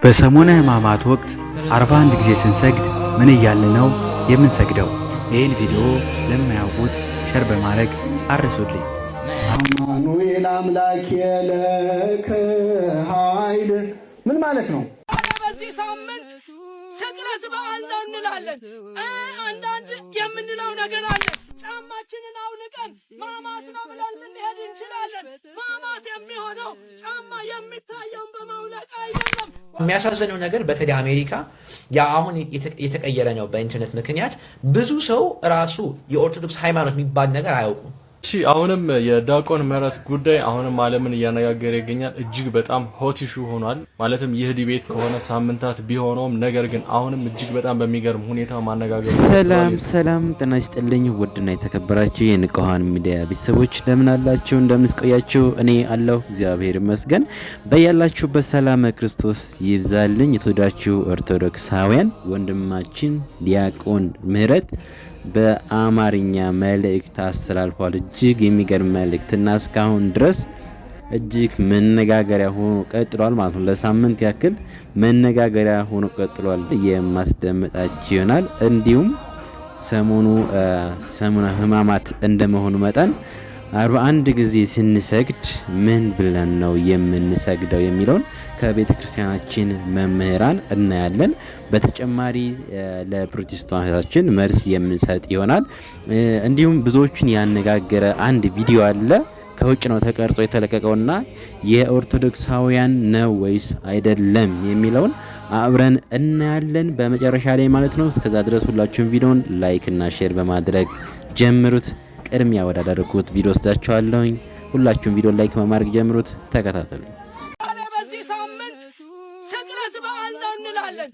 በሰሙነ ሕማማት ወቅት 41 ጊዜ ስንሰግድ ምን እያልን ነው የምንሰግደው? ይህን ቪዲዮ ለማያውቁት ሸር በማድረግ አርሱልኝ። አማኑኤል አምላክ የለከ ኃይል ምን ማለት ነው? በዚህ ሳምንት ስቅለት በዓል ነው እንላለን። አንዳንድ የምንለው ነገር አለ። ጫማችንን አውልቀን ማማት ነው ብለን ልንሄድ እንችላለን። ማማት የሚሆነው ጫማ የሚታየውን በማውለቅ አይደለም። የሚያሳዝነው ነገር በተለይ አሜሪካ ያ አሁን የተቀየረ ነው በኢንተርኔት ምክንያት ብዙ ሰው ራሱ የኦርቶዶክስ ሃይማኖት የሚባል ነገር አያውቁም። እሺ አሁንም የዲያቆን ምህረት ጉዳይ አሁንም ዓለምን እያነጋገረ ይገኛል። እጅግ በጣም ሆት ኢሹ ሆኗል። ማለትም ይህ ዲቤት ከሆነ ሳምንታት ቢሆነውም ነገር ግን አሁንም እጅግ በጣም በሚገርም ሁኔታ ማነጋገር። ሰላም ጤና ይስጥልኝ ውድና የተከበራችሁ የንቁሃን ሚዲያ ቤተሰቦች እንደምን አላችሁ? እንደምስቆያችሁ? እኔ አለሁ እግዚአብሔር ይመስገን። በያላችሁበት ሰላም ክርስቶስ ይብዛልኝ። የተወዳችሁ ኦርቶዶክሳውያን ወንድማችን ዲያቆን ምህረት በአማርኛ መልእክት አስተላልፏል። እጅግ የሚገርም መልእክትና እስካሁን ድረስ እጅግ መነጋገሪያ ሆኖ ቀጥሏል ማለት ነው። ለሳምንት ያክል መነጋገሪያ ሆኖ ቀጥሏል። የማስደምጣችሁ ይሆናል። እንዲሁም ሰሙነ ሕማማት እንደመሆኑ መጠን 41 ጊዜ ስንሰግድ ምን ብለን ነው የምንሰግደው የሚለውን ከቤተ ክርስቲያናችን መምህራን እናያለን። በተጨማሪ ለፕሮቴስታንታችን መልስ የምንሰጥ ይሆናል። እንዲሁም ብዙዎችን ያነጋገረ አንድ ቪዲዮ አለ። ከውጭ ነው ተቀርጾ የተለቀቀውና የኦርቶዶክሳውያን ነው ወይስ አይደለም የሚለውን አብረን እናያለን በመጨረሻ ላይ ማለት ነው። እስከዛ ድረስ ሁላችሁም ቪዲዮን ላይክ እና ሼር በማድረግ ጀምሩት። ቅድሚያ ወዳደረኩት ቪዲዮ ወስዳችኋለሁ። ሁላችሁም ቪዲዮ ላይክ በማድረግ ጀምሩት። ተከታተሉ። በዚህ ሳምንት ስቅለት በዓል ነው እንላለን።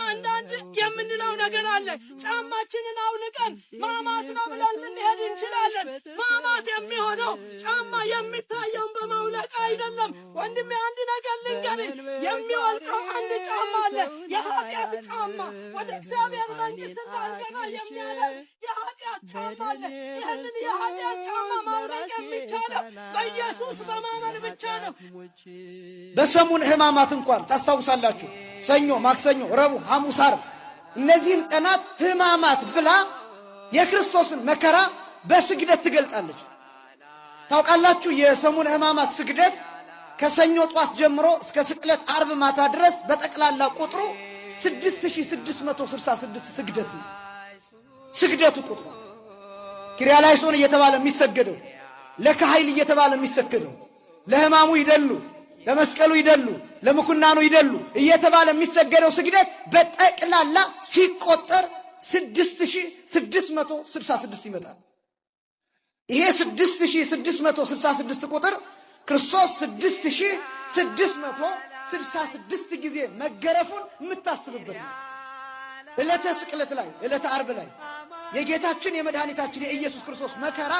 አንዳንድ የምንለው ነገር አለ። ጫማችንን አውልቀን ማማት ነው ብለን ልንሄድ እንችላለን። ማማት የሚሆነው ጫማ የሚታየውን በማውለቅ አይደለም። ወንድሜ አንድ ነገር ልንገርህ፣ የሚወልቀው አንድ ጫማ አለ፣ የኃጢአት ጫማ። ወደ እግዚአብሔር መንግሥት እንዳንገባ የሚያደርግ የኃጢአት ጫማ አለ። ይህንን የኃጢአት ጫማ ማውለቅ የሚቻለው በኢየሱስ በማመን ብቻ ነው። በሰሙነ ሕማማት እንኳን ታስታውሳላችሁ፣ ሰኞ፣ ማክሰኞ፣ ረቡዕ፣ ሐሙስ፣ ዓርብ እነዚህን ቀናት ሕማማት ብላ የክርስቶስን መከራ በስግደት ትገልጣለች። ታውቃላችሁ የሰሙነ ሕማማት ስግደት ከሰኞ ጧት ጀምሮ እስከ ስቅለት ዓርብ ማታ ድረስ በጠቅላላ ቁጥሩ 6666 ስግደት ነው። ስግደቱ ቁጥሩ ኪርያላይሶን እየተባለ የሚሰገደው፣ ለካህይል እየተባለ የሚሰገደው፣ ለሕማሙ ይደሉ፣ ለመስቀሉ ይደሉ፣ ለምኩናኑ ይደሉ እየተባለ የሚሰገደው ስግደት በጠቅላላ ሲቆጠር 6666 ይመጣል። ይሄ 6666 ቁጥር ክርስቶስ 6666 ጊዜ መገረፉን የምታስብበት ነው። ዕለተ ስቅለት ላይ ዕለተ ዓርብ ላይ የጌታችን የመድኃኒታችን የኢየሱስ ክርስቶስ መከራ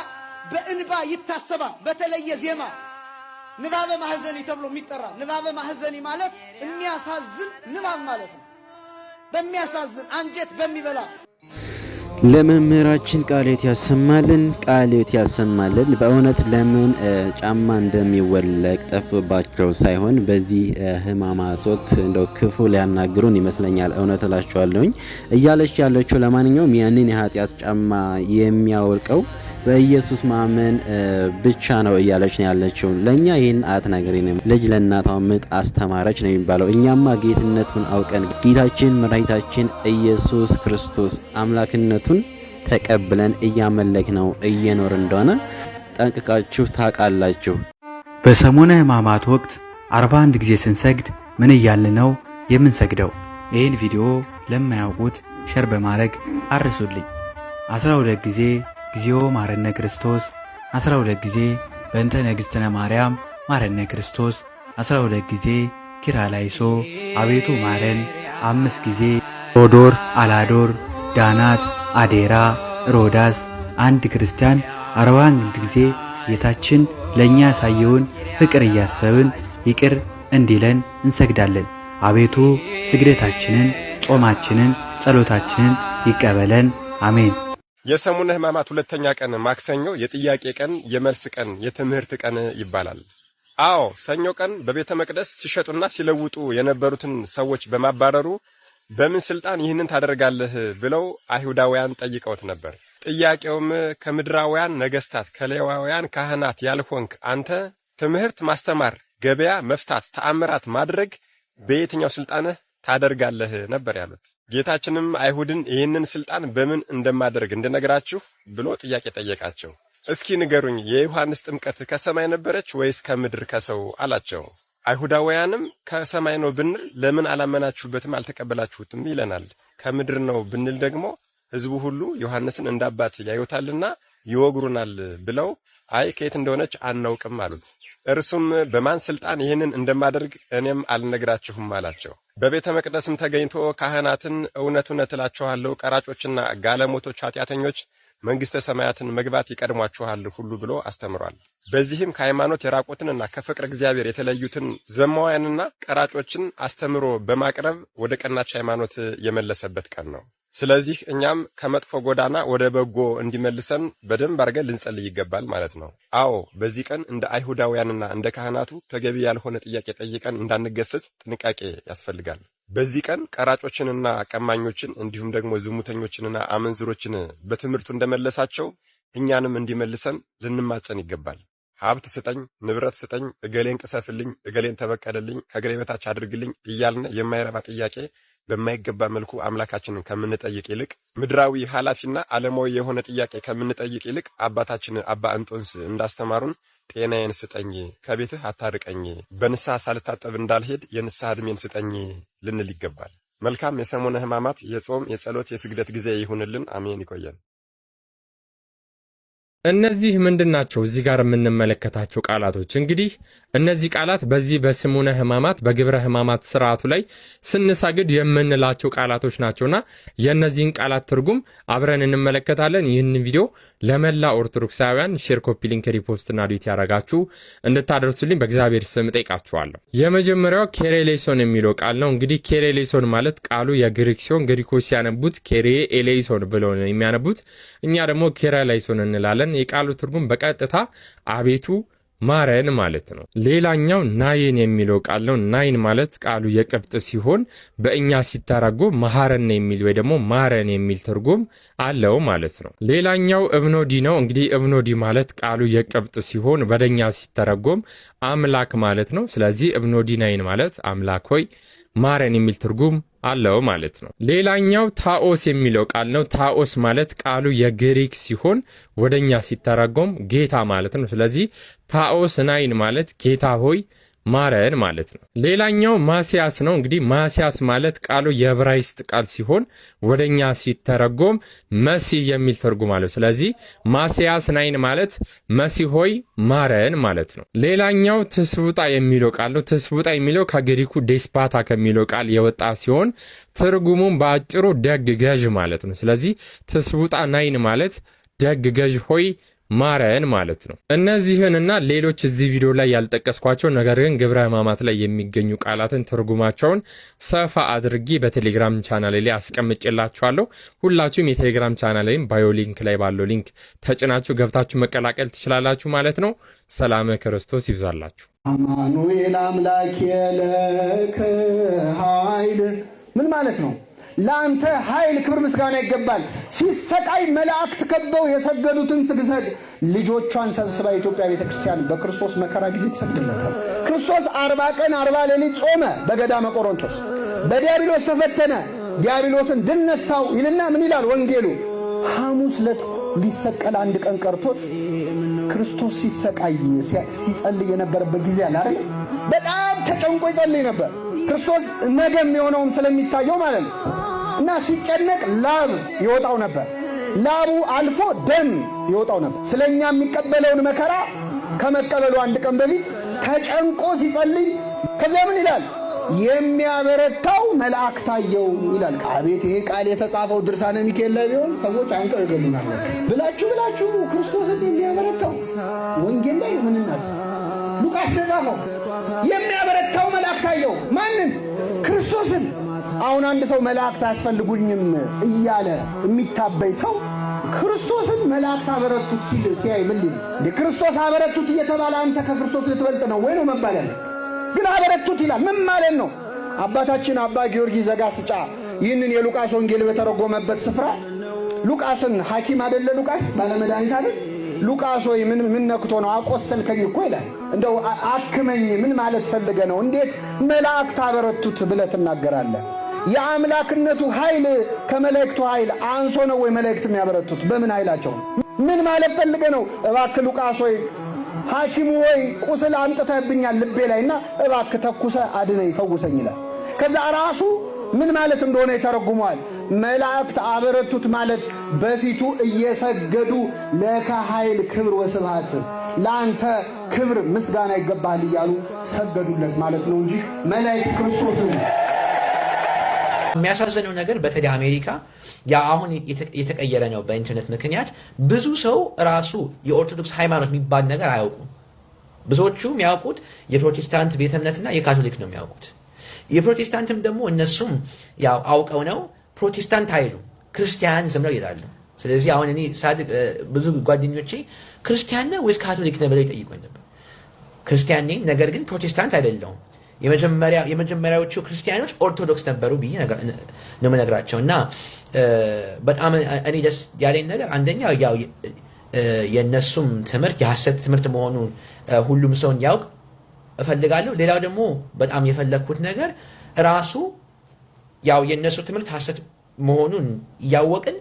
በእንባ ይታሰባል። በተለየ ዜማ ንባበ ማህዘኒ ተብሎ የሚጠራ ንባበ ማህዘኒ ማለት የሚያሳዝን ንባብ ማለት ነው። በሚያሳዝን አንጀት በሚበላ ለመምህራችን ቃልዮት ያሰማልን። በእውነት ለምን ጫማ እንደሚወለቅ ጠፍቶባቸው ሳይሆን በዚህ ሕማማት ወቅት እንደው ክፉ ሊያናግሩን ይመስለኛል። እውነት እላችኋለሁኝ እያለች ያለችው ለማንኛውም ያንን የኃጢአት ጫማ የሚያወልቀው በኢየሱስ ማመን ብቻ ነው እያለች ነው ያለችው። ለኛ ይሄን አትነግሪንም፣ ልጅ ለእናቷ ምጥ አስተማረች ነው የሚባለው። እኛማ ጌትነቱን አውቀን ጌታችን መድኃኒታችን ኢየሱስ ክርስቶስ አምላክነቱን ተቀብለን እያመለክ ነው እየኖር እንደሆነ ጠንቅቃችሁ ታውቃላችሁ። በሰሙነ ሕማማት ወቅት 41 ጊዜ ስንሰግድ ምን እያልን ነው የምንሰግደው? ይህን ቪዲዮ ለማያውቁት ሸር በማድረግ አርሱልኝ። 12 ጊዜ ጊዜው ማረነ ክርስቶስ፣ 12 ጊዜ በእንተ ንግሥትነ ማርያም ማረነ ክርስቶስ፣ 12 ጊዜ ኪርያላይሶ አቤቱ ማረን፣ 5 ጊዜ ሮዶር፣ አላዶር፣ ዳናት፣ አዴራ፣ ሮዳስ። አንድ ክርስቲያን 41 ጊዜ ጌታችን ለእኛ ያሳየውን ፍቅር እያሰብን ይቅር እንዲለን እንሰግዳለን። አቤቱ ስግደታችንን፣ ጾማችንን፣ ጸሎታችንን ይቀበለን። አሜን። የሰሙነ ሕማማት ሁለተኛ ቀን ማክሰኞ የጥያቄ ቀን፣ የመልስ ቀን፣ የትምህርት ቀን ይባላል። አዎ ሰኞ ቀን በቤተ መቅደስ ሲሸጡና ሲለውጡ የነበሩትን ሰዎች በማባረሩ በምን ስልጣን ይህንን ታደርጋለህ ብለው አይሁዳውያን ጠይቀውት ነበር። ጥያቄውም ከምድራውያን ነገስታት ከሌዋውያን ካህናት ያልሆንክ አንተ ትምህርት ማስተማር፣ ገበያ መፍታት፣ ተአምራት ማድረግ በየትኛው ስልጣንህ ታደርጋለህ ነበር ያሉት። ጌታችንም አይሁድን ይህንን ስልጣን በምን እንደማደርግ እንደነግራችሁ ብሎ ጥያቄ ጠየቃቸው። እስኪ ንገሩኝ የዮሐንስ ጥምቀት ከሰማይ ነበረች ወይስ ከምድር ከሰው አላቸው። አይሁዳውያንም ከሰማይ ነው ብንል ለምን አላመናችሁበትም አልተቀበላችሁትም ይለናል። ከምድር ነው ብንል ደግሞ ሕዝቡ ሁሉ ዮሐንስን እንዳባት ያዩታልና ይወግሩናል ብለው አይ ከየት እንደሆነች አናውቅም አሉት። እርሱም በማን ስልጣን ይህንን እንደማደርግ እኔም አልነግራችሁም አላቸው። በቤተ መቅደስም ተገኝቶ ካህናትን እውነት እውነት እላችኋለሁ ቀራጮችና ጋለሞቶች ኃጢአተኞች መንግሥተ ሰማያትን መግባት ይቀድሟችኋል ሁሉ ብሎ አስተምሯል። በዚህም ከሃይማኖት የራቁትንና ከፍቅር እግዚአብሔር የተለዩትን ዘማውያንና ቀራጮችን አስተምሮ በማቅረብ ወደ ቀናች ሃይማኖት የመለሰበት ቀን ነው። ስለዚህ እኛም ከመጥፎ ጎዳና ወደ በጎ እንዲመልሰን በደንብ አድርገን ልንጸልይ ይገባል ማለት ነው። አዎ በዚህ ቀን እንደ አይሁዳውያንና እንደ ካህናቱ ተገቢ ያልሆነ ጥያቄ ጠይቀን እንዳንገሰጽ ጥንቃቄ ያስፈልጋል። በዚህ ቀን ቀራጮችንና ቀማኞችን እንዲሁም ደግሞ ዝሙተኞችንና አመንዝሮችን በትምህርቱ እንደመለሳቸው እኛንም እንዲመልሰን ልንማጸን ይገባል። ሀብት ስጠኝ፣ ንብረት ስጠኝ፣ እገሌን ቅሰፍልኝ፣ እገሌን ተበቀለልኝ፣ ከእግሬ በታች አድርግልኝ እያልን የማይረባ ጥያቄ በማይገባ መልኩ አምላካችንን ከምንጠይቅ ይልቅ ምድራዊ ኃላፊና ዓለማዊ የሆነ ጥያቄ ከምንጠይቅ ይልቅ አባታችን አባ እንጦንስ እንዳስተማሩን ጤናዬን ስጠኝ፣ ከቤትህ አታርቀኝ፣ በንስሐ ሳልታጠብ እንዳልሄድ የንስሐ ዕድሜን ስጠኝ ልንል ይገባል። መልካም የሰሙነ ሕማማት የጾም የጸሎት የስግደት ጊዜ ይሁንልን። አሜን። ይቆየን። እነዚህ ምንድናቸው? እዚህ ጋር የምንመለከታቸው ቃላቶች እንግዲህ እነዚህ ቃላት በዚህ በሰሙነ ሕማማት በግብረ ሕማማት ስርዓቱ ላይ ስንሰግድ የምንላቸው ቃላቶች ናቸውና የእነዚህን ቃላት ትርጉም አብረን እንመለከታለን። ይህንን ቪዲዮ ለመላ ኦርቶዶክሳውያን ሼር፣ ኮፒ ሊንክ፣ ሪፖስት እና ዲዩቲ ያረጋችሁ እንድታደርሱልኝ በእግዚአብሔር ስም ጠይቃችኋለሁ። የመጀመሪያው ኬሬሌሶን የሚለው ቃል ነው። እንግዲህ ኬሬሌሶን ማለት ቃሉ የግሪክ ሲሆን ግሪኮች ሲያነቡት ኬሬ ኤሌይሶን ብለው ነው የሚያነቡት። እኛ ደግሞ ኬሬሌሶን እንላለን። የቃሉ ትርጉም በቀጥታ አቤቱ ማረን ማለት ነው። ሌላኛው ናይን የሚለው ቃል ነው። ናይን ማለት ቃሉ የቅብጥ ሲሆን በእኛ ሲተረጎም መሐረን የሚል ወይ ደግሞ ማረን የሚል ትርጉም አለው ማለት ነው። ሌላኛው እብኖዲ ነው። እንግዲህ እብኖዲ ማለት ቃሉ የቅብጥ ሲሆን በደኛ ሲተረጎም አምላክ ማለት ነው። ስለዚህ እብኖዲ ናይን ማለት አምላክ ሆይ ማረን የሚል ትርጉም አለው ማለት ነው። ሌላኛው ታኦስ የሚለው ቃል ነው። ታኦስ ማለት ቃሉ የግሪክ ሲሆን ወደኛ ሲተረጎም ጌታ ማለት ነው። ስለዚህ ታኦስ ናይን ማለት ጌታ ሆይ ማረን ማለት ነው። ሌላኛው ማሲያስ ነው። እንግዲህ ማሲያስ ማለት ቃሉ የዕብራይስጥ ቃል ሲሆን ወደኛ ሲተረጎም መሲህ የሚል ትርጉም አለው። ስለዚህ ማሲያስ ናይን ማለት መሲህ ሆይ ማረን ማለት ነው። ሌላኛው ትስቡጣ የሚለው ቃል ነው። ትስቡጣ የሚለው ከግሪኩ ዴስፓታ ከሚለው ቃል የወጣ ሲሆን ትርጉሙም በአጭሩ ደግ ገዥ ማለት ነው። ስለዚህ ትስቡጣ ናይን ማለት ደግ ገዥ ሆይ ማረን ማለት ነው። እነዚህንና ሌሎች እዚህ ቪዲዮ ላይ ያልጠቀስኳቸው ነገር ግን ግብረ ሕማማት ላይ የሚገኙ ቃላትን ትርጉማቸውን ሰፋ አድርጌ በቴሌግራም ቻናል ላይ አስቀምጬላችኋለሁ። ሁላችሁም የቴሌግራም ቻናል ላይም ባዮ ሊንክ ላይ ባለው ሊንክ ተጭናችሁ ገብታችሁ መቀላቀል ትችላላችሁ ማለት ነው። ሰላም ክርስቶስ ይብዛላችሁ። አማኑኤል አምላክ የለከ ኃይል ምን ማለት ነው? ለአንተ ኃይል፣ ክብር፣ ምስጋና ይገባል። ሲሰቃይ መላእክት ከበው የሰገዱትን ስግሰት ልጆቿን ሰብስባ የኢትዮጵያ ቤተክርስቲያን በክርስቶስ መከራ ጊዜ ትሰግድለታል። ክርስቶስ 40 ቀን 40 ሌሊት ጾመ በገዳመ ቆሮንቶስ። በዲያብሎስ ተፈተነ፣ ዲያብሎስን ድል ነሳው ይልና ምን ይላል ወንጌሉ? ሐሙስ ዕለት ሊሰቀል አንድ ቀን ቀርቶት ክርስቶስ ሲሰቃይ ሲጸልይ የነበረበት ጊዜ አለ አይደል? በጣም ተጨንቆ ይጸልይ ነበር። ክርስቶስ ነገ የሚሆነውን ስለሚታየው ማለት ነው። እና ሲጨነቅ ላብ ይወጣው ነበር። ላቡ አልፎ ደም ይወጣው ነበር። ስለኛ የሚቀበለውን መከራ ከመቀበሉ አንድ ቀን በፊት ተጨንቆ ሲጸልይ ከዚያ ምን ይላል? የሚያበረታው መልአክ ታየው ይላል። አቤት ይሄ ቃል የተጻፈው ድርሳነ ሚካኤል ላይ ቢሆን ሰዎች አንቀው ይገሉናል ብላችሁ ክርስቶስን የሚያበረታው ወንጌል ላይ ምን እናል? ሉቃስ ተጻፈው የሚያበረታው መልአክ ታየው። ማንን? ክርስቶስን። አሁን አንድ ሰው መላእክት አያስፈልጉኝም እያለ የሚታበይ ሰው ክርስቶስን መላእክት አበረቱት ሲያይ ምን ሊል ክርስቶስ አበረቱት እየተባለ አንተ ከክርስቶስ ልትበልጥ ነው ወይ ነው መባል ያለ? ግን አበረቱት ይላል ምን ማለት ነው? አባታችን አባ ጊዮርጊስ ዘጋስጫ ይህንን የሉቃስ ወንጌል በተረጎመበት ስፍራ ሉቃስን ሐኪም አይደለ ሉቃስ ባለመድኃኒት አይደል? ሉቃስ ሆይ ምን ነክቶ ነው አቆሰልከኝ እኮ ይላል። እንደው አክመኝ ምን ማለት ፈልገ ነው? እንዴት መላእክት አበረቱት ብለህ ትናገራለህ? የአምላክነቱ ኃይል ከመላእክቱ ኃይል አንሶ ነው ወይ መላእክት የሚያበረቱት? በምን ኃይላቸው? ምን ማለት ፈልገ ነው? እባክህ ሉቃስ ሆይ ሐኪሙ ሆይ ቁስል አምጥተህብኛል ልቤ ላይና እባክህ ተኩሰ አድነኝ ፈውሰኝ ይላል። ከዛ ራሱ ምን ማለት እንደሆነ ይተረጉመዋል። መላእክት አበረቱት ማለት በፊቱ እየሰገዱ ለከ ኃይል ክብር ወስብሐት ለአንተ ክብር ምስጋና ይገባል እያሉ ሰገዱለት ማለት ነው እንጂ መላእክት ክርስቶስን። የሚያሳዝነው ነገር በተለይ አሜሪካ ያ አሁን የተቀየረ ነው በኢንተርኔት ምክንያት ብዙ ሰው ራሱ የኦርቶዶክስ ሃይማኖት የሚባል ነገር አያውቁም። ብዙዎቹ የሚያውቁት የፕሮቴስታንት ቤተ እምነትና የካቶሊክ ነው የሚያውቁት። የፕሮቴስታንትም ደግሞ እነሱም ያው አውቀው ነው ፕሮቴስታንት አይሉ ክርስቲያን ዝም ብለው ይላሉ። ስለዚህ አሁን እኔ ሳድግ ብዙ ጓደኞቼ ክርስቲያን ነህ ወይስ ካቶሊክ ነህ ብለው ይጠይቁኝ ነበር። ክርስቲያን ነኝ፣ ነገር ግን ፕሮቴስታንት አይደለሁም። የመጀመሪያዎቹ ክርስቲያኖች ኦርቶዶክስ ነበሩ ብዬ ነው የምነግራቸው። እና በጣም እኔ ደስ ያለኝ ነገር አንደኛ ያው የእነሱም ትምህርት የሐሰት ትምህርት መሆኑን ሁሉም ሰው እንዲያውቅ እፈልጋለሁ። ሌላው ደግሞ በጣም የፈለግኩት ነገር ራሱ ያው የእነሱ ትምህርት ሐሰት መሆኑን እያወቅን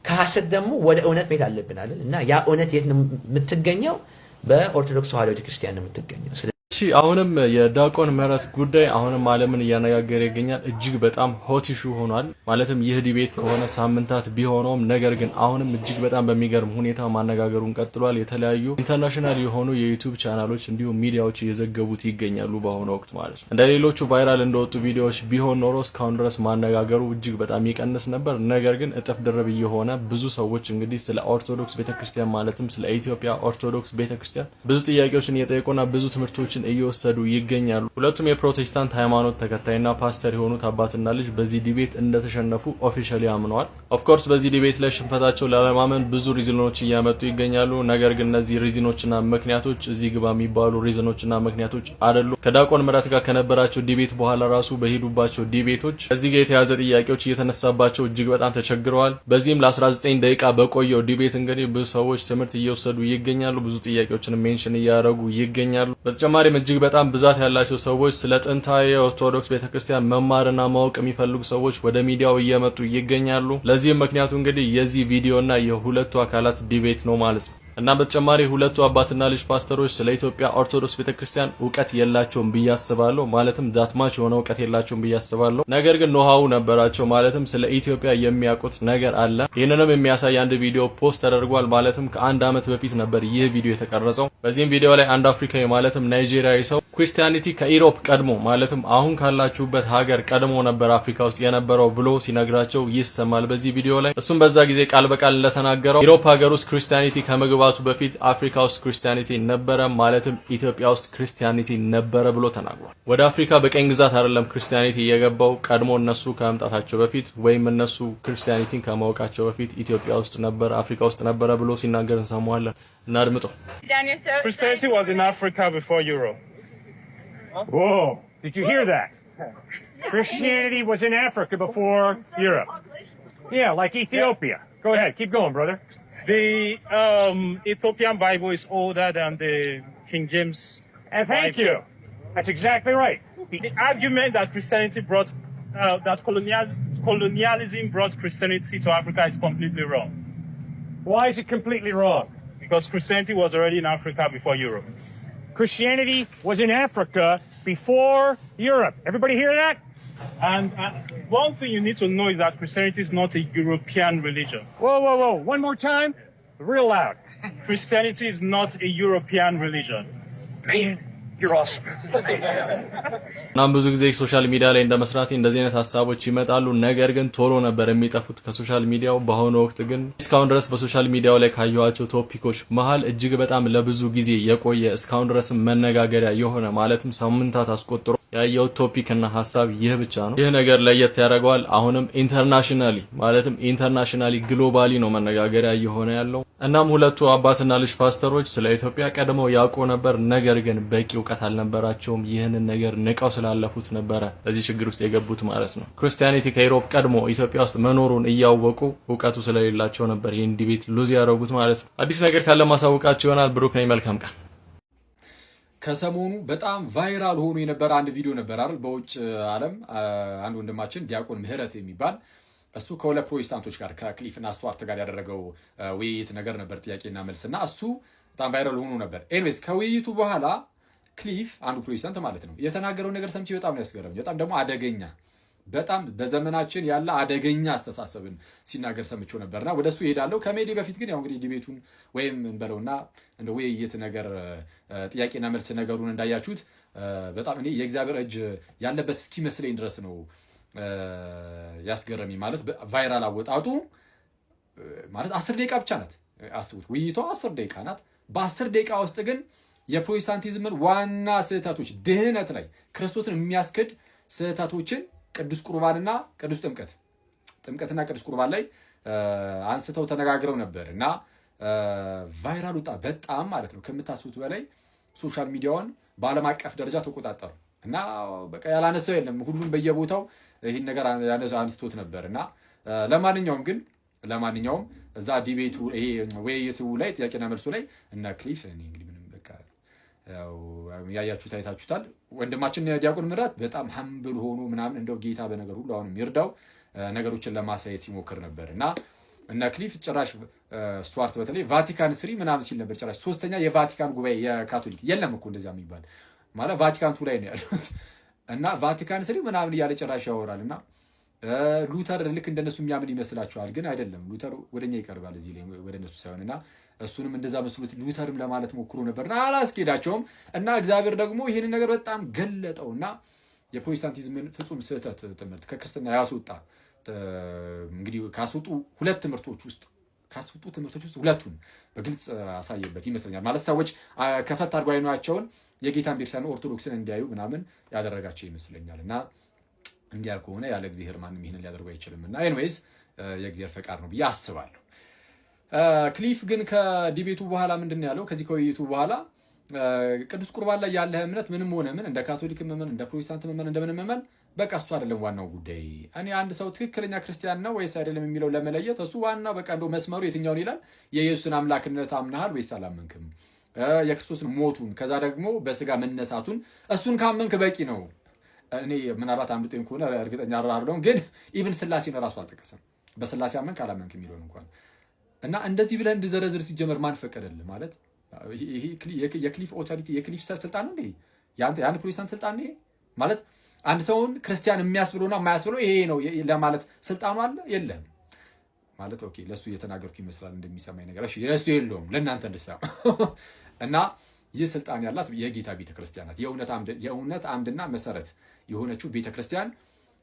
ከሐሰት ደግሞ ወደ እውነት መሄድ አለብን አይደል? እና ያ እውነት የት ነው የምትገኘው? በኦርቶዶክስ ተዋሕዶ ቤተክርስቲያን ነው የምትገኘው። እሺ አሁንም የዲያቆን ምህረት ጉዳይ አሁንም ዓለምን እያነጋገረ ይገኛል። እጅግ በጣም ሆት ኢሹ ሆኗል። ማለትም ይህ ዲቤት ከሆነ ሳምንታት ቢሆነውም ነገር ግን አሁንም እጅግ በጣም በሚገርም ሁኔታ ማነጋገሩን ቀጥሏል። የተለያዩ ኢንተርናሽናል የሆኑ የዩቲዩብ ቻናሎች እንዲሁም ሚዲያዎች እየዘገቡት ይገኛሉ በአሁኑ ወቅት ማለት ነው። እንደ ሌሎቹ ቫይራል እንደወጡ ቪዲዮዎች ቢሆን ኖሮ እስካሁን ድረስ ማነጋገሩ እጅግ በጣም ይቀንስ ነበር። ነገር ግን እጥፍ ድርብ እየሆነ ብዙ ሰዎች እንግዲህ ስለ ኦርቶዶክስ ቤተክርስቲያን ማለትም ስለ ኢትዮጵያ ኦርቶዶክስ ቤተክርስቲያን ብዙ ጥያቄዎችን እየጠየቁና ብዙ ትምህርቶችን እየወሰዱ ይገኛሉ። ሁለቱም የፕሮቴስታንት ሃይማኖት ተከታይና ፓስተር የሆኑት አባትና ልጅ በዚህ ዲቤት እንደተሸነፉ ኦፊሻሊ አምነዋል። ኦፍ ኮርስ በዚህ ዲቤት ላይ ሽንፈታቸው ላለማመን ብዙ ሪዝኖች እያመጡ ይገኛሉ። ነገር ግን እነዚህ ሪዝኖችና ምክንያቶች እዚህ ግባ የሚባሉ ሪዝኖችና ምክንያቶች አይደሉም። ከዲያቆን ምህረት ጋር ከነበራቸው ዲቤት በኋላ ራሱ በሄዱባቸው ዲቤቶች እዚህ ጋር የተያዘ ጥያቄዎች እየተነሳባቸው እጅግ በጣም ተቸግረዋል። በዚህም ለ19 ደቂቃ በቆየው ዲቤት እንግዲህ ብዙ ሰዎች ትምህርት እየወሰዱ ይገኛሉ። ብዙ ጥያቄዎችን ሜንሽን እያደረጉ ይገኛሉ። በተጨማሪ እጅግ በጣም ብዛት ያላቸው ሰዎች ስለ ጥንታዊ የኦርቶዶክስ ቤተክርስቲያን መማርና ማወቅ የሚፈልጉ ሰዎች ወደ ሚዲያው እየመጡ ይገኛሉ። ለዚህም ምክንያቱ እንግዲህ የዚህ ቪዲዮና የሁለቱ አካላት ዲቤት ነው ማለት ነው። እና በተጨማሪ ሁለቱ አባትና ልጅ ፓስተሮች ስለ ኢትዮጵያ ኦርቶዶክስ ቤተክርስቲያን ዕውቀት የላቸውም ብዬ አስባለሁ። ማለትም ዛትማች የሆነ ዕውቀት የላቸውም ብዬ አስባለሁ። ነገር ግን ኖሃው ነበራቸው። ማለትም ስለ ኢትዮጵያ የሚያውቁት ነገር አለ። ይህንንም የሚያሳይ አንድ ቪዲዮ ፖስት ተደርጓል። ማለትም ከአንድ ዓመት በፊት ነበር ይህ ቪዲዮ የተቀረጸው። በዚህም ቪዲዮ ላይ አንድ አፍሪካዊ ማለትም ናይጄሪያዊ ሰው ክርስቲያኒቲ ከኢሮፕ ቀድሞ ማለትም አሁን ካላችሁበት ሀገር ቀድሞ ነበር አፍሪካ ውስጥ የነበረው ብሎ ሲነግራቸው ይሰማል በዚህ ቪዲዮ ላይ። እሱም በዛ ጊዜ ቃል በቃል እንደተናገረው ኢሮፕ ሀገር ውስጥ ክርስቲያኒቲ ከመግባቱ በፊት አፍሪካ ውስጥ ክርስቲያኒቲ ነበረ፣ ማለትም ኢትዮጵያ ውስጥ ክርስቲያኒቲ ነበረ ብሎ ተናግሯል። ወደ አፍሪካ በቀኝ ግዛት አይደለም ክርስቲያኒቲ የገባው፣ ቀድሞ እነሱ ከመምጣታቸው በፊት ወይም እነሱ ክርስቲያኒቲን ከማወቃቸው በፊት ኢትዮጵያ ውስጥ ነበር፣ አፍሪካ ውስጥ ነበረ ብሎ ሲናገር እንሰማዋለን። እናድምጠው። Christianity was in Africa before Europe. Whoa, did you hear that? Christianity was in Africa before Europe. Yeah, like Ethiopia. Go ahead, keep going, brother. The Ethiopian Bible is older than the King James Bible. Thank you. That's exactly right. The argument that Christianity brought, that colonialism brought Christianity to Africa is completely wrong. Why is it completely wrong? Because Christianity was already in Africa before Europe. Christianity was in Africa before Europe. Everybody hear that? And one thing you need to know is that Christianity is not a European religion. Whoa, whoa, whoa. One more time. Real loud. Christianity is not a European religion. Man, you're awesome. እናም ብዙ ጊዜ ሶሻል ሚዲያ ላይ እንደመስራት እንደዚህ አይነት ሀሳቦች ይመጣሉ። ነገር ግን ቶሎ ነበር የሚጠፉት ከሶሻል ሚዲያው። በአሁኑ ወቅት ግን እስካሁን ድረስ በሶሻል ሚዲያው ላይ ካየኋቸው ቶፒኮች መሃል እጅግ በጣም ለብዙ ጊዜ የቆየ እስካሁን ድረስ መነጋገሪያ የሆነ ማለትም ሳምንታት አስቆጥሮ ያየው ቶፒክ እና ሐሳብ ይህ ብቻ ነው። ይህ ነገር ለየት ያደርገዋል። አሁንም ኢንተርናሽናሊ ግሎባሊ ነው መነጋገሪያ እየሆነ ያለው። እናም ሁለቱ አባትና ልጅ ፓስተሮች ስለ ኢትዮጵያ ቀድመው ያውቁ ነበር፣ ነገር ግን በቂ እውቀት አልነበራቸውም። ይህንን ነገር ንቀው ስላለፉት ነበረ በዚህ ችግር ውስጥ የገቡት ማለት ነው። ክርስቲያኒቲ ከዩሮፕ ቀድሞ ኢትዮጵያ ውስጥ መኖሩን እያወቁ እውቀቱ ስለሌላቸው ነበር ይህን ዲቤት ሉዝ ያደረጉት ማለት ነው። አዲስ ነገር ካለ ማሳወቃቸው ይሆናል። ብሩክ ነኝ። መልካም ቀን። ከሰሞኑ በጣም ቫይራል ሆኖ የነበረ አንድ ቪዲዮ ነበር አይደል? በውጭ ዓለም አንድ ወንድማችን ዲያቆን ምህረት የሚባል እሱ ከሁለት ፕሮቴስታንቶች ጋር ከክሊፍና ስቱዋርት ጋር ያደረገው ውይይት ነገር ነበር፣ ጥያቄና መልስና እሱ በጣም ቫይራል ሆኖ ነበር። ኤኒዌይስ ከውይይቱ በኋላ ክሊፍ አንዱ ፕሮቴስታንት ማለት ነው የተናገረው ነገር ሰምቼ በጣም ነው ያስገረመኝ። በጣም ደግሞ አደገኛ፣ በጣም በዘመናችን ያለ አደገኛ አስተሳሰብን ሲናገር ሰምቼው ነበርና ወደሱ ይሄዳለሁ። ከሜዲ በፊት ግን ያው እንግዲህ ዲቤቱን ወይም እንበለውና እንደ ውይይት ነገር ጥያቄና መልስ ነገሩን እንዳያችሁት በጣም እኔ የእግዚአብሔር እጅ ያለበት እስኪመስለኝ ድረስ ነው ያስገረመኝ። ማለት ቫይራል አወጣጡ ማለት 10 ደቂቃ ብቻ ናት። አስቡት፣ ውይይቷ 10 ደቂቃ ናት። በ10 ደቂቃ ውስጥ ግን የፕሮቴስታንቲዝምን ዋና ስህተቶች፣ ድህነት ላይ ክርስቶስን የሚያስክድ ስህተቶችን ቅዱስ ቁርባንና ቅዱስ ጥምቀትና ቅዱስ ቁርባን ላይ አንስተው ተነጋግረው ነበር እና ቫይራል ወጣ በጣም ማለት ነው። ከምታስቡት በላይ ሶሻል ሚዲያውን በዓለም አቀፍ ደረጃ ተቆጣጠሩ እና በቃ ያላነሳው የለም። ሁሉም በየቦታው ይህን ነገር አንስቶት ነበር እና ለማንኛውም እዛ ዲቤቱ ይሄ ውይይቱ ላይ ጥያቄና መልሱ ላይ እና ክሊፍ እንግዲህ ምንም በቃ ያው ያያችሁት አይታችሁታል። ወንድማችን ዲያቆን ምህረት በጣም ሀምብል ሆኖ ምናምን እንደው ጌታ በነገር ሁሉ አሁንም ይርዳው ነገሮችን ለማሳየት ሲሞክር ነበር እና ክሊፍ ጭራሽ ስቱዋርት በተለይ ቫቲካን ስሪ ምናምን ሲል ነበር። ጭራሽ 3ኛ የቫቲካን ጉባኤ የካቶሊክ የለም እኮ እንደዛ የሚባል ማለት ቫቲካን ቱ ላይ ነው ያሉት እና ቫቲካን ስሪ ምናምን እያለ ጭራሽ ያወራል እና ሉተር ልክ እንደነሱ የሚያምን ይመስላችኋል፣ ግን አይደለም። ሉተር ወደኛ ይቀርባል እዚህ ላይ ወደ እነሱ ሳይሆን እና እሱንም እንደዛ መስሉት ሉተርም ለማለት ሞክሮ ነበርና አላስኬዳቸውም እና እግዚአብሔር ደግሞ ይሄንን ነገር በጣም ገለጠውና የፕሮቴስታንቲዝምን ፍጹም ስህተት ትምህርት ከክርስትና ያስወጣ እንግዲህ ካስወጡ ትምህርቶች ውስጥ ሁለቱን በግልጽ አሳየበት ይመስለኛል። ማለት ሰዎች ከፈት አድርገው አይኗቸውን የጌታን ቤተክርስቲያን ኦርቶዶክስን እንዲያዩ ምናምን ያደረጋቸው ይመስለኛል እና እንዲያ ከሆነ ያለ እግዚአብሔር ማንም ይሄንን ሊያደርጉ አይችልም እና ኤኒዌይስ የእግዚአብሔር ፈቃድ ነው ብዬ አስባለሁ። ክሊፍ ግን ከዲቤቱ በኋላ ምንድን ነው ያለው? ከዚህ ከውይይቱ በኋላ ቅዱስ ቁርባን ላይ ያለህ እምነት ምንም ሆነ ምን እንደ ካቶሊክ መመን እንደ ፕሮቴስታንት መመን እንደምን መመን በቃ እሱ አይደለም ዋናው ጉዳይ። እኔ አንድ ሰው ትክክለኛ ክርስቲያን ነው ወይስ አይደለም የሚለው ለመለየት እሱ ዋናው በቃ እንደው መስመሩ የትኛውን ይላል? የኢየሱስን አምላክነት አምናሃል ወይስ አላመንክም? የክርስቶስን ሞቱን ከዛ ደግሞ በስጋ መነሳቱን እሱን ካመንክ በቂ ነው። እኔ ምናልባት አምልጦኝ ከሆነ እርግጠኛ አይደለሁም፣ ግን ኢቭን ስላሴን እራሱ አልጠቀሰም። በስላሴ አመንክ አላመንክ የሚለውን እንኳን እና እንደዚህ ብለህ እንድዘረዝር ሲጀመር ማን ፈቀደልህ? ማለት ይሄ የክሊፍ ኦቶሪቲ የክሊፍ ስልጣን ነው እንዴ? ያን ፕሮቴስታንት ስልጣን ነው ማለት አንድ ሰውን ክርስቲያን የሚያስብለውና የማያስብለው ይሄ ነው ለማለት ስልጣኑ አለ የለም ማለት ኦኬ፣ ለሱ እየተናገርኩ ይመስላል እንደሚሰማኝ ነገር። እሺ ለሱ የለውም፣ ለእናንተ እንድሰማ እና ይህ ስልጣን ያላት የጌታ ቤተክርስቲያን ናት። የእውነት አምድና መሰረት የሆነችው ቤተክርስቲያን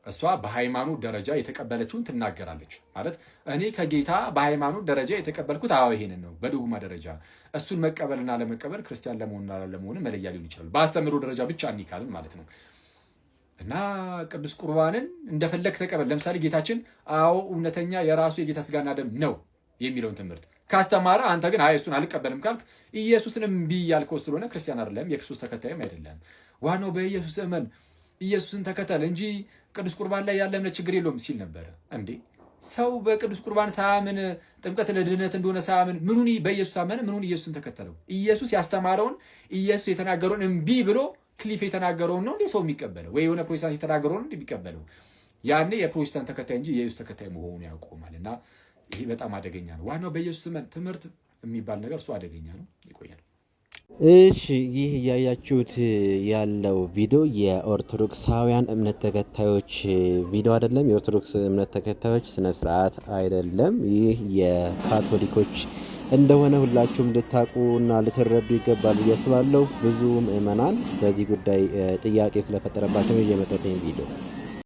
እሷ በሃይማኖት ደረጃ የተቀበለችውን ትናገራለች። ማለት እኔ ከጌታ በሃይማኖት ደረጃ የተቀበልኩት ይሄንን ነው። በዶግማ ደረጃ እሱን መቀበልና ለመቀበል ክርስቲያን ለመሆንና ለመሆን መለያ ሊሆን ይችላል። በአስተምህሮ ደረጃ ብቻ እንይካልን ማለት ነው። እና ቅዱስ ቁርባንን እንደፈለግ ተቀበል። ለምሳሌ ጌታችን እውነተኛ የራሱ የጌታ ስጋና ደም ነው የሚለውን ትምህርት ካስተማረ አንተ ግን እሱን አልቀበልም ካልክ ኢየሱስን እምቢ ያልከው ስለሆነ ክርስቲያን አይደለም፣ የክርስቶስ ተከታይም አይደለም። ዋናው በኢየሱስ እመን፣ ኢየሱስን ተከተል እንጂ ቅዱስ ቁርባን ላይ ያለ እምነት ችግር የለውም ሲል ነበረ። እንዴ ሰው በቅዱስ ቁርባን ሳያምን ጥምቀት ለድህነት እንደሆነ ሳያምን ምኑን በኢየሱስ አመነ? ምኑን ኢየሱስን ተከተለው? ኢየሱስ ያስተማረውን ኢየሱስ የተናገረውን እምቢ ብሎ ክሊፍ የተናገረውን ነው እንዴ ሰው የሚቀበለው? ወይ የሆነ ፕሮቴስታንት የተናገረውን ነው የሚቀበለው? ያኔ የፕሮቴስታንት ተከታይ እንጂ የኢየሱስ ተከታይ መሆኑ ያቆማል። እና ይሄ በጣም አደገኛ ነው። ዋናው በኢየሱስ እመን ትምህርት የሚባል ነገር እሱ አደገኛ ነው። ይቆያል። እሺ ይህ እያያችሁት ያለው ቪዲዮ የኦርቶዶክሳውያን እምነት ተከታዮች ቪዲዮ አይደለም። የኦርቶዶክስ እምነት ተከታዮች ስነ ስርዓት አይደለም። ይህ የካቶሊኮች እንደሆነ ሁላችሁም ልታቁና ልትረዱ ይገባል ብዬ አስባለሁ። ብዙ ምዕመናን በዚህ ጉዳይ ጥያቄ ስለፈጠረባቸው የመጣው ቪዲዮ